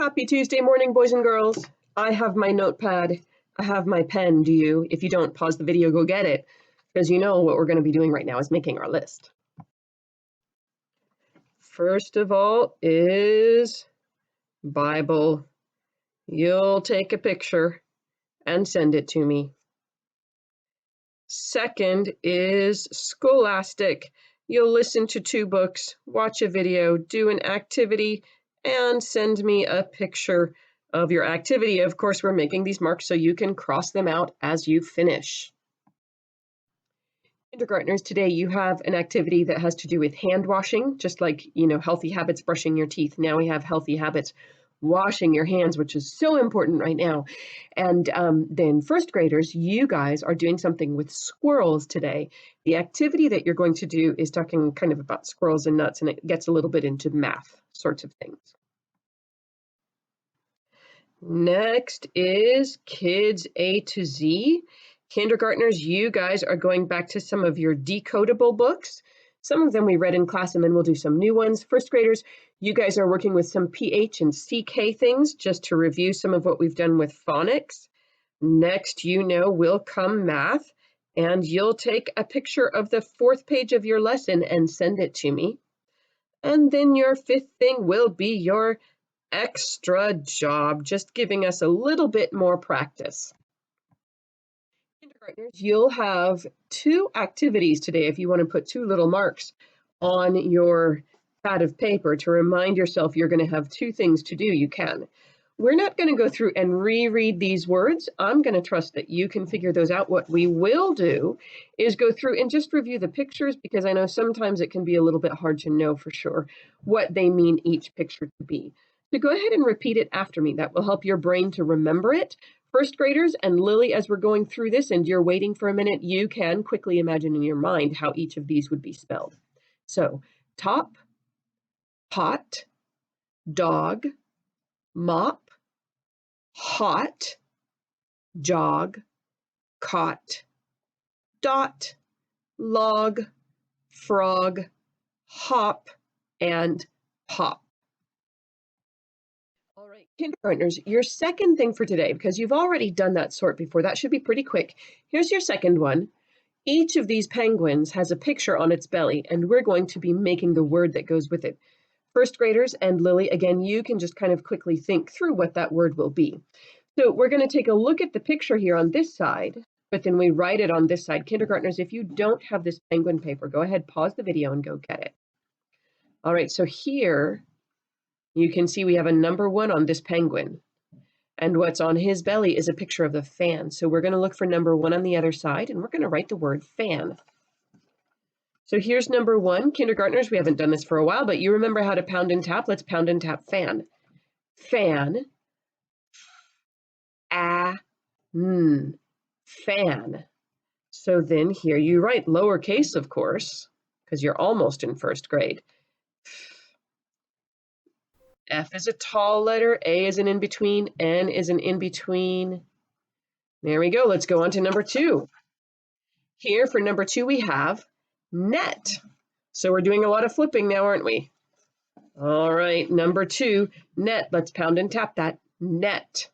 Happy Tuesday morning, boys and girls. I have my notepad. I have my pen. Do you? If you don't, pause the video, go get it. Because you know what we're going to be doing right now is making our list. First of all is Bible. You'll take a picture and send it to me. Second is Scholastic. You'll listen to 2 books, watch a video, do an activity, and send me a picture of your activity. Of course, we're making these marks so you can cross them out as you finish. Kindergartners, today you have an activity that has to do with hand washing, just like, healthy habits, brushing your teeth. Now we have healthy habits, washing your hands, which is so important right now. And then first graders, you guys are doing something with squirrels today. The activity that you're going to do is talking kind of about squirrels and nuts, and it gets a little bit into math sorts of things. Next is Kids A to Z. Kindergartners, you guys are going back to some of your decodable books. Some of them we read in class, and then we'll do some new ones. First graders, you guys are working with some PH and CK things, just to review some of what we've done with phonics. Next, will come math, and you'll take a picture of the 4th page of your lesson and send it to me. And then your 5th thing will be your extra job, just giving us a little bit more practice. Kindergartners, you'll have 2 activities today if you want to put 2 little marks on your pad of paper to remind yourself you're going to have 2 things to do. You can. We're not going to go through and reread these words. I'm going to trust that you can figure those out. What we will do is go through and just review the pictures, because I know sometimes it can be a little bit hard to know for sure what they mean each picture to be. So go ahead and repeat it after me. That will help your brain to remember it. First graders and Lily, as we're going through this and you're waiting for a minute, you can quickly imagine in your mind how each of these would be spelled. So top, pot, dog, mop, hot, jog, cot, dot, log, frog, hop, and pop. All right, kindergartners, your second thing for today, because you've already done that sort before, that should be pretty quick. Here's your second one. Each of these penguins has a picture on its belly, and we're going to be making the word that goes with it. First graders and Lily, again, you can just kind of quickly think through what that word will be. So we're going to take a look at the picture here on this side, but then we write it on this side. Kindergartners, if you don't have this penguin paper, go ahead, pause the video and go get it. All right, so here you can see we have a number 1 on this penguin. And what's on his belly is a picture of the fan. So we're going to look for number 1 on the other side, and we're going to write the word fan. So here's number 1. Kindergartners, we haven't done this for a while, but you remember how to pound and tap. Let's pound and tap fan. Fan. Fan. So then here you write lowercase, of course, because you're almost in first grade. F is a tall letter, A is an in-between, N is an in-between. There we go. Let's go on to number 2. Here for number 2, we have net. So we're doing a lot of flipping now, aren't we? All right, number 2, net. Let's pound and tap that. Net.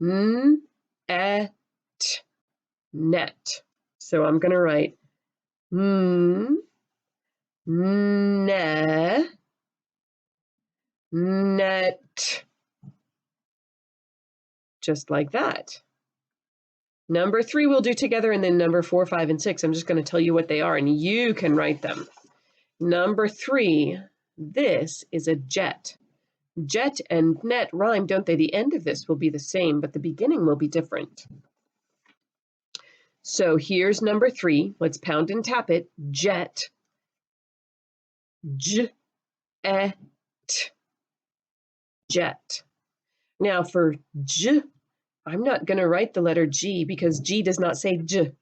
Net. So I'm going to write net, just like that. Number 3 we'll do together, and then number 4, 5, and 6. I'm just going to tell you what they are, and you can write them. Number 3, this is a jet. Jet and net rhyme, don't they? The end of this will be the same, but the beginning will be different. So here's number 3. Let's pound and tap it. Jet. J-et. Jet. Now for J, I'm not going to write the letter G because G does not say J.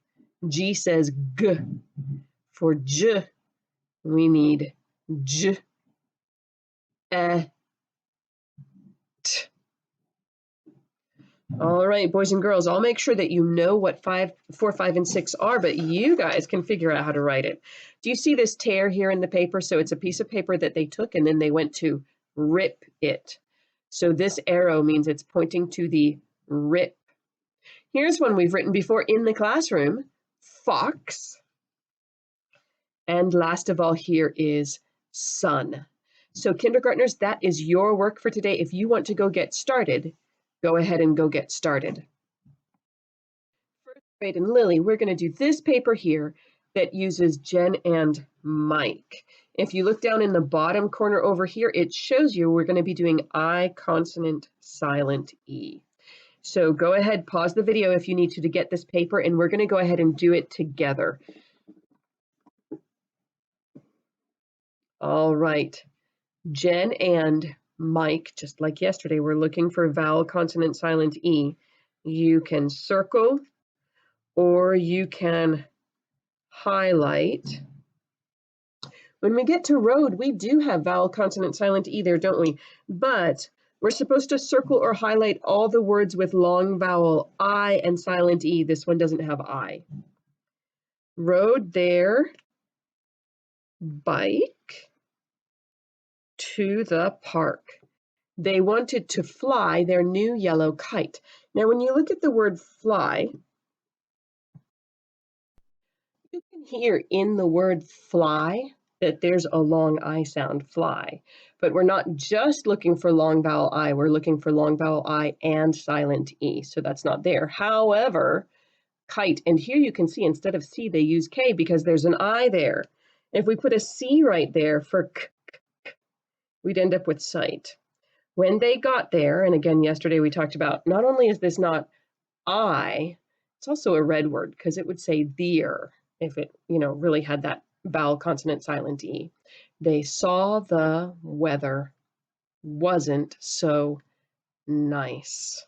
G says G. For J, we need J, E, T. All right, boys and girls, I'll make sure that you know what 4, 5, and 6 are, but you guys can figure out how to write it. Do you see this tear here in the paper? So it's a piece of paper that they took and then they went to rip it. So this arrow means it's pointing to the rip. Here's one we've written before in the classroom, fox. And last of all here is sun. So kindergartners, that is your work for today. If you want to go get started, go ahead and go get started. First grade and Lily, we're going to do this paper here that uses Jen and Mike. If you look down in the bottom corner over here, it shows you we're going to be doing I consonant silent E. So go ahead, pause the video if you need to get this paper, and we're going to go ahead and do it together. All right, Jen and Mike, just like yesterday, we're looking for vowel consonant silent E. You can circle or you can highlight. When we get to road, we do have vowel consonant silent E there, don't we? But we're supposed to circle or highlight all the words with long vowel I and silent E. This one doesn't have I. Road there, bike, to the park. They wanted to fly their new yellow kite. Now, when you look at the word fly, you can hear in the word fly that there's a long I sound, fly. But we're not just looking for long vowel I, we're looking for long vowel I and silent E, so that's not there. However, kite, and here you can see instead of C, they use K because there's an I there. If we put a C right there for k, we'd end up with sight. When they got there, and again, yesterday we talked about, not only is this not I, it's also a red word because it would say their if it, really had that vowel consonant silent E. They saw the weather wasn't so nice.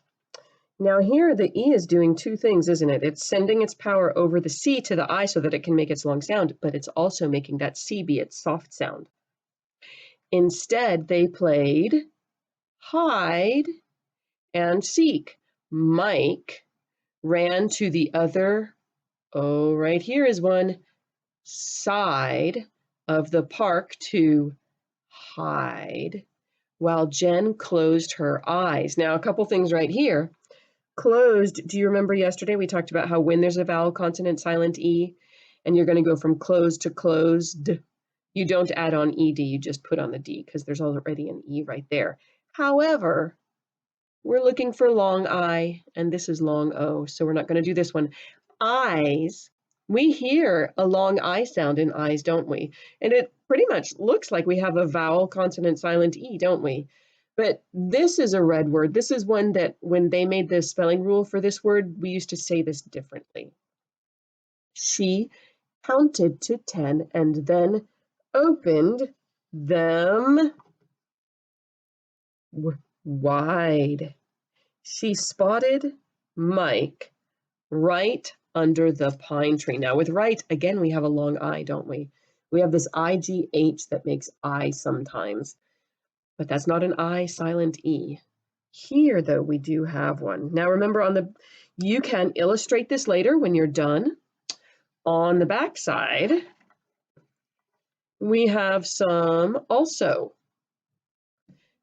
Now here the E is doing two things, isn't it? It's sending its power over the C to the I so that it can make its long sound, but it's also making that C be its soft sound. Instead, they played hide and seek. Mike ran to the other, right here is one, side of the park to hide, while Jen closed her eyes. Now, a couple things right here. Closed, do you remember yesterday we talked about how when there's a vowel consonant silent E, and you're going to go from closed to closed, you don't add on ED, you just put on the D because there's already an E right there. However, we're looking for long I, and this is long O, so we're not going to do this one. Eyes, we hear a long I sound in eyes, don't we? And it pretty much looks like we have a vowel consonant silent E, don't we? But this is a red word. This is one that when they made the spelling rule for this word, we used to say this differently. She counted to 10 and then opened them wide. She spotted Mike right under the pine tree. Now with right, again, we have a long I, don't we? We have this IGH that makes I sometimes, but that's not an I silent E. Here, though, we do have one. Now remember, you can illustrate this later when you're done. On the back side, we have some also.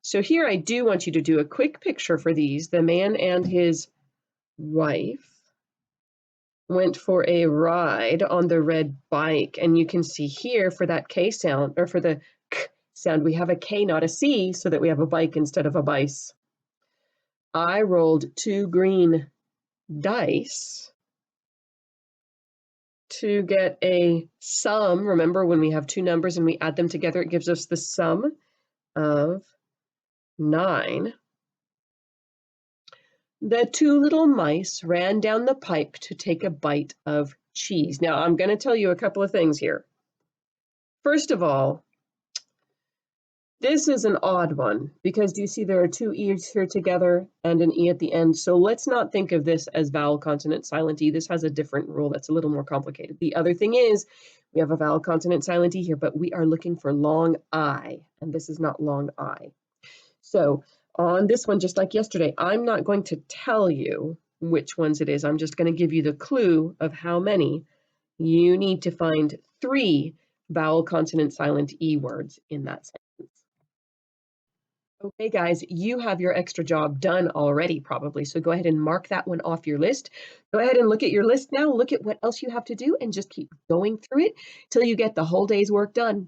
So here I do want you to do a quick picture for these. The man and his wife went for a ride on the red bike, and you can see here for that K sound, or for the K sound, we have a K, not a C, so that we have a bike instead of a bice. I rolled 2 green dice to get a sum. Remember, when we have 2 numbers and we add them together, it gives us the sum of 9. The 2 little mice ran down the pipe to take a bite of cheese. Now, I'm going to tell you a couple of things here. First of all, this is an odd one because do you see there are 2 E's here together and an E at the end? So let's not think of this as vowel consonant silent E. This has a different rule that's a little more complicated. The other thing is we have a vowel consonant silent E here, but we are looking for long I, and this is not long I. So on this one, just like yesterday, I'm not going to tell you which ones it is. I'm just going to give you the clue of how many. You need to find 3 vowel consonant silent E words in that sentence. Okay, guys, you have your extra job done already, probably. So go ahead and mark that one off your list. Go ahead and look at your list now. Look at what else you have to do and just keep going through it till you get the whole day's work done.